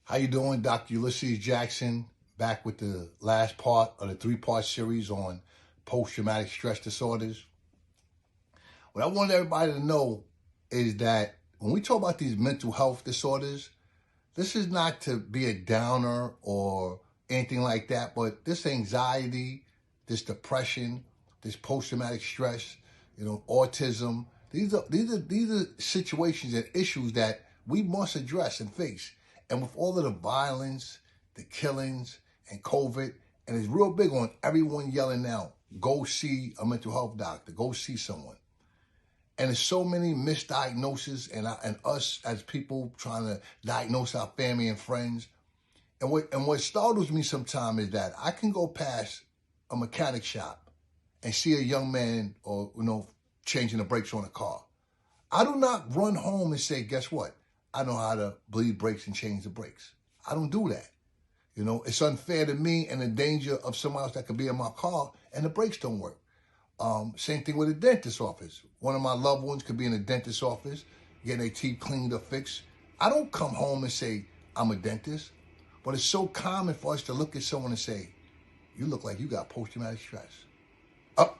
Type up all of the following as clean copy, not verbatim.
How you doing? Dr. Ulysses Jackson, back with the last part of the three-part series on post-traumatic stress disorders. What I want everybody to know is that when we talk about these mental health disorders, this is not to be a downer or anything like that, but this anxiety, this depression, this post-traumatic stress, autism, these are situations and issues that we must address and face. And with all of the violence, the killings, and COVID, and it's real big on everyone yelling out, go see a mental health doctor, go see someone. And there's so many misdiagnoses and us as people trying to diagnose our family and friends. And what startles me sometimes is that I can go past a mechanic shop and see a young man changing the brakes on a car. I do not run home and say, guess what? I know how to bleed brakes and change the brakes. I don't do that. It's unfair to me and the danger of someone else that could be in my car and the brakes don't work. Same thing with a dentist's office. One of my loved ones could be in a dentist's office, getting their teeth cleaned or fixed. I don't come home and say, I'm a dentist. But it's so common for us to look at someone and say, you look like you got post-traumatic stress. Oh,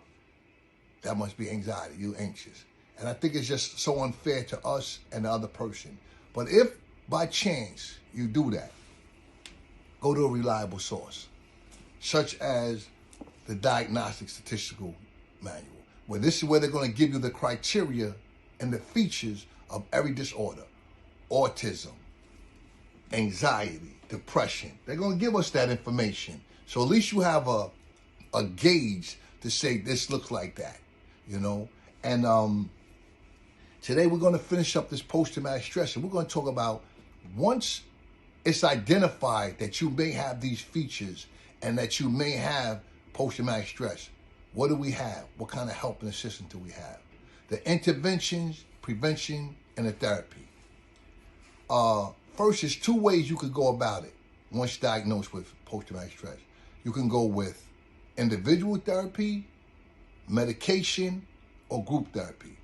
that must be anxiety. You're anxious. And I think it's just so unfair to us and the other person. But if by chance you do that, go to a reliable source, such as the Diagnostic Statistical Manual, where this is where they're going to give you the criteria and the features of every disorder: autism, anxiety, depression. They're going to give us that information. So at least you have a gauge to say this looks like that, And today we're going to finish up this post-traumatic stress, and we're going to talk about once it's identified that you may have these features and that you may have post-traumatic stress, what do we have? What kind of help and assistance do we have? The interventions, prevention, and the therapy. First, there's two ways you could go about it once diagnosed with post-traumatic stress. You can go with individual therapy, medication, or group therapy.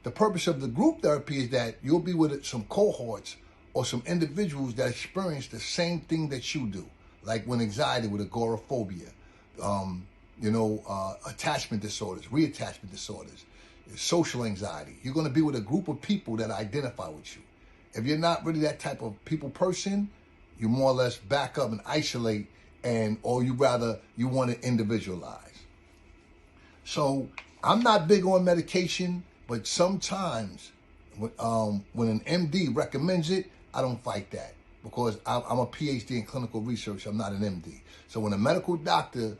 The purpose of the group therapy is that you'll be with some cohorts or some individuals that experience the same thing that you do, like with anxiety, with agoraphobia, attachment disorders, reattachment disorders, social anxiety. You're going to be with a group of people that identify with you. If you're not really that type of people person, you more or less back up and isolate, or you want to individualize. So I'm not big on medication, but sometimes when an MD recommends it, I don't fight that because I'm a PhD in clinical research. I'm not an MD. So when a medical doctor,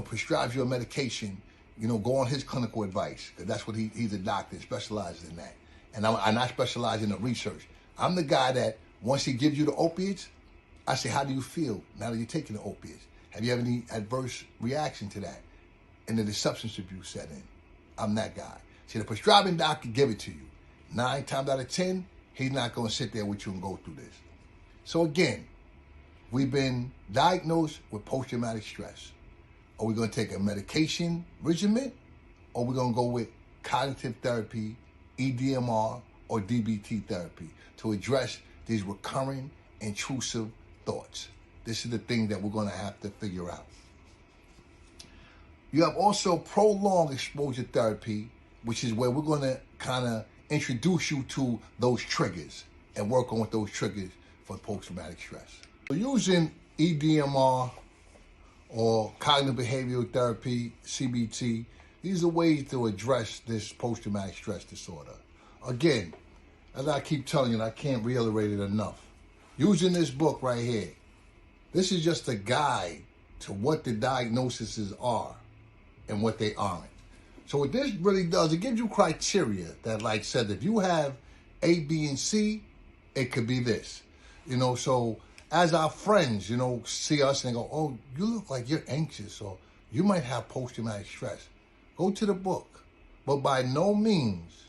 prescribes you a medication, go on his clinical advice, because that's what he's a doctor and specializes in that. And I specialize in the research. I'm the guy that once he gives you the opiates, I say, how do you feel now that you're taking the opiates? Have you had any adverse reaction to that? And then the substance abuse set in. I'm that guy. See, the prescribing doctor give it to you. 9 times out of 10, he's not going to sit there with you and go through this. So again, we've been diagnosed with post-traumatic stress. Are we going to take a medication regimen, or are we going to go with cognitive therapy, EDMR, or DBT therapy to address these recurring, intrusive thoughts? This is the thing that we're going to have to figure out. You have also prolonged exposure therapy, which is where we're going to kind of introduce you to those triggers and work on those triggers for post-traumatic stress. So using EDMR or cognitive behavioral therapy, CBT, these are ways to address this post-traumatic stress disorder. Again, as I keep telling you, and I can't reiterate it enough, using this book right here, this is just a guide to what the diagnoses are and what they aren't. So what this really does, it gives you criteria that, like said, if you have A, B, and C, it could be this. So as our friends, see us and go, oh, you look like you're anxious, or you might have post-traumatic stress. Go to the book. But by no means,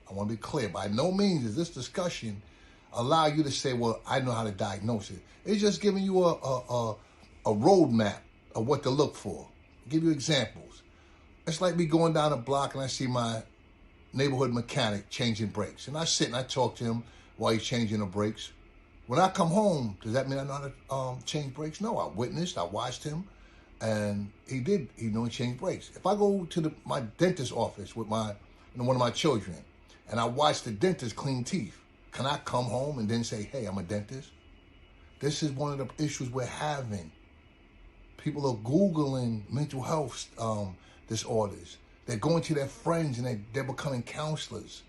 I want to be clear, by no means is this discussion allow you to say, well, I know how to diagnose it. It's just giving you a roadmap of what to look for. I'll give you examples. It's like me going down a block and I see my neighborhood mechanic changing brakes. And I sit and I talk to him while he's changing the brakes. When I come home, does that mean I know how to change brakes? No, I watched him, and he did. He changed brakes. If I go to my dentist's office with one of my children, and I watch the dentist clean teeth, can I come home and then say, hey, I'm a dentist? This is one of the issues we're having. People are Googling mental health disorders. They're going to their friends and they're becoming counselors.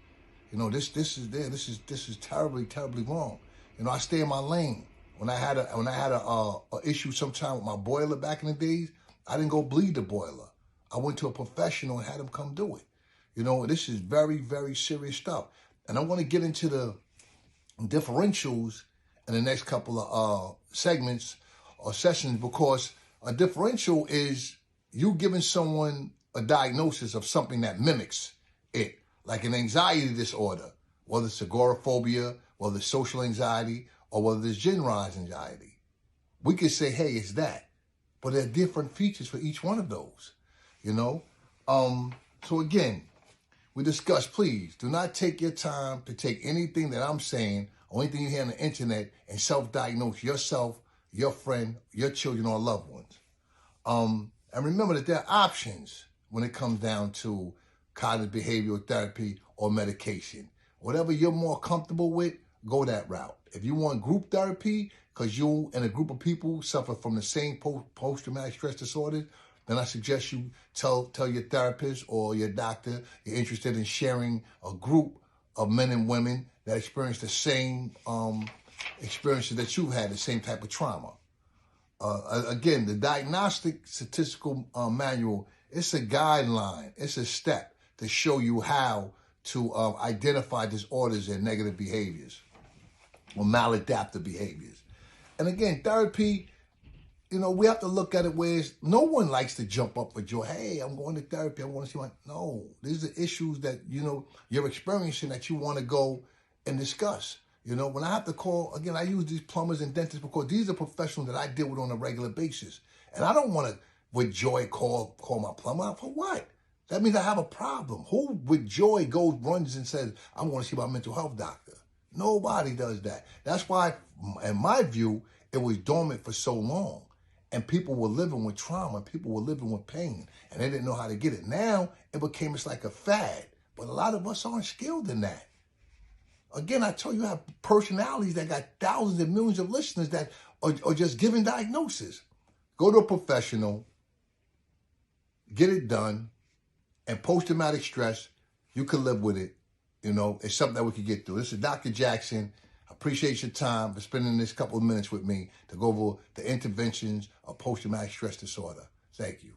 This is terribly, terribly wrong. I stay in my lane. When I had a issue sometime with my boiler back in the days, I didn't go bleed the boiler. I went to a professional and had him come do it. This is very, very serious stuff. And I want to get into the differentials in the next couple of segments or sessions, because a differential is you giving someone a diagnosis of something that mimics it, like an anxiety disorder, whether it's agoraphobia, whether it's social anxiety, or whether it's generalized anxiety. We could say, hey, it's that. But there are different features for each one of those, So again, we discussed, please do not take your time to take anything that I'm saying or anything you hear on the internet and self-diagnose yourself, your friend, your children, or loved ones. And remember that there are options when it comes down to cognitive behavioral therapy or medication. Whatever you're more comfortable with, go that route. If you want group therapy, because you and a group of people suffer from the same post-traumatic stress disorder, then I suggest you tell your therapist or your doctor you're interested in sharing a group of men and women that experience the same experiences that you've had, the same type of trauma. Again, the Diagnostic Statistical Manual, it's a guideline, it's a step to show you how to identify disorders and negative behaviors or maladaptive behaviors. And again, therapy, we have to look at it where no one likes to jump up for joy. Hey, I'm going to therapy. I want to see no, these are issues that, you're experiencing that you want to go and discuss. When I have to call, again, I use these plumbers and dentists because these are professionals that I deal with on a regular basis. And I don't want to, with joy, call my plumber. For what? That means I have a problem. Who with joy runs and says, I want to see my mental health doctor? Nobody does that. That's why, in my view, it was dormant for so long. And people were living with trauma. People were living with pain. And they didn't know how to get it. Now, it's like a fad. But a lot of us aren't skilled in that. Again, I told you, I have personalities that got thousands and millions of listeners that are just giving diagnosis. Go to a professional, get it done, and post-traumatic stress, you can live with it. It's something that we can get through. This is Dr. Jackson. I appreciate your time for spending this couple of minutes with me to go over the interventions of post-traumatic stress disorder. Thank you.